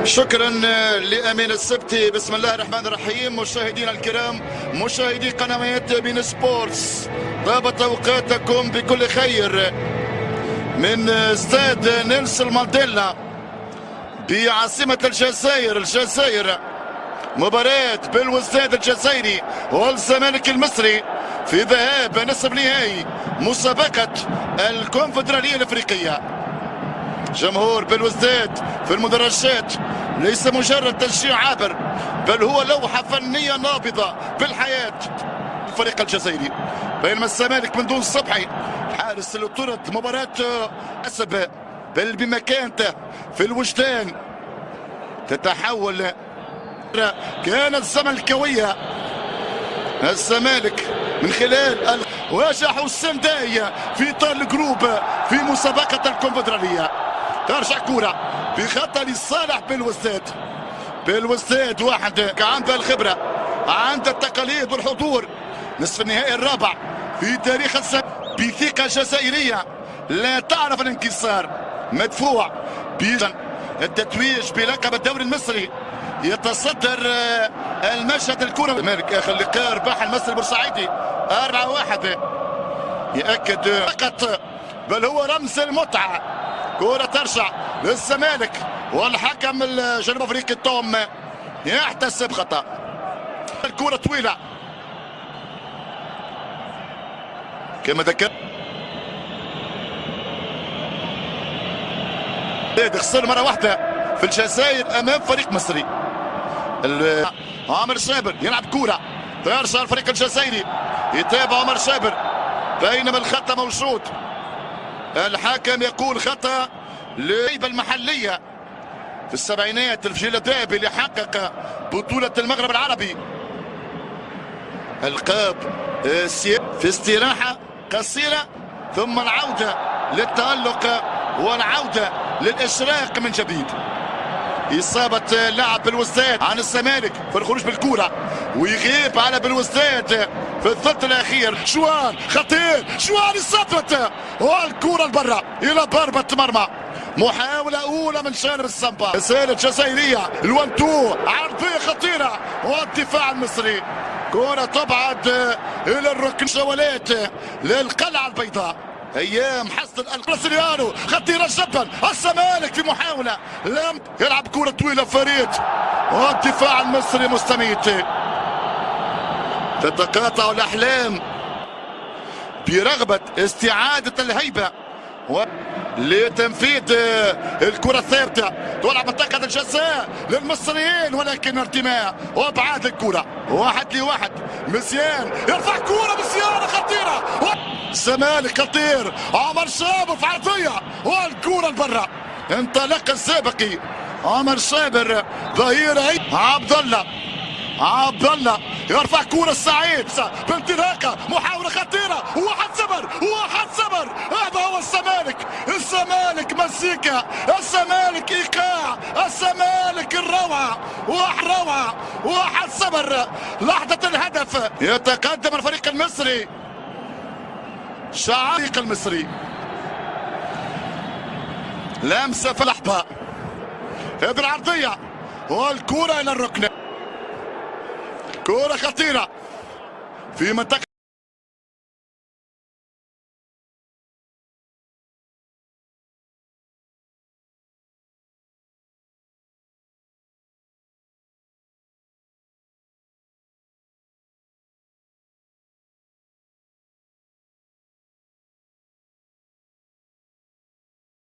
شكرا لأمين السبتي. بسم الله الرحمن الرحيم. مشاهدينا الكرام، مشاهدي قنوات بين سبورتس، طابت أوقاتكم بكل خير من استاد نيلسون مانديلا بعاصمة الجزائر. مباراة بالوستاد الجزائري والزمالك المصري في ذهاب نصف نهائي مسابقة الكونفدرالية الأفريقية. جمهور بالوستاد في المدرجات ليس مجرد تشجيع عابر، بل هو لوحة فنية نابضة بالحياة. الفريق الجزائري بينما الزمالك من دون صبحي حارس اللي طرد مباراة أسب، بل بمكانته في الوجدان تتحول. كانت الزملكاوية الزمالك من خلال واجه حسام داي في اطار الجروب في مسابقة الكونفدرالية. ترجع كرة بخطأ لصالح بالوستاد واحد عنده الخبرة، عنده التقاليد والحضور. نصف النهائي الرابع في تاريخ بثقة جزائرية لا تعرف الانكسار، مدفوع التتويج بلقب الدوري المصري. يتصدر المشهد الكروي. الزمالك اخر لقاء ربح المصري البورسعيدي 4-1. يأكد فقط، بل هو رمز المتعة. كرة ترجع للزمالك والحكم الجنوب افريقي توم يحتسب خطأ. الكرة طويلة كما ذكر خسر مرة واحدة في الجزائر امام فريق مصري. عمر شابر يلعب كرة ترجع الفريق الجزائري، يتابع عمر شابر بينما الخطأ موجود. الحكم يقول خطأ للعيبة المحلية في السبعينات، الجيل الذهبي اللي حقق بطولة المغرب العربي. القاب في استراحة قصيرة ثم العودة للتألق والعودة للإشراق من جديد. إصابة لاعب بالوستاد عن الزمالك في الخروج بالكرة، ويغيب على بالوستاد في الثلث الأخير. شوان خطير، شوان إصابته والكرة لبرا إلى ضربة مرمى. محاولة أولى من شارب السامبا. رسالة جزائرية الوان-تو، عرضية خطيرة والدفاع المصري. كرة تبعد إلى الركن. جولات للقلعة البيضاء. ايام حسن البرازيليانو خطيره جدا. الزمالك في محاوله لم يلعب كره طويله فريد والدفاع المصري مستميت. تتقاطع الاحلام برغبه استعاده الهيبه لتنفيذ الكره الثابته. تلعب منطقه الجزاء للمصريين ولكن ارتماء وابعاد الكره 1-1. مزيان يرفع كره، مزيان خطيره. الزمالك خطير، عمر شابر في عرضيه والكره لبرا. انطلاق السابقي عمر شابر ظهير عبد الله يرفع كرة السعيد بانطلاقه، محاولة خطيرة. 1-0 هذا هو الزمالك مزيكا، الزمالك ايقاع، الزمالك الروعة 1-0 لحظة الهدف. يتقدم الفريق المصري، الفريق المصري لمسة في لحظة. هذه العرضية والكرة إلى الركن. كرة خطيرة في منطقة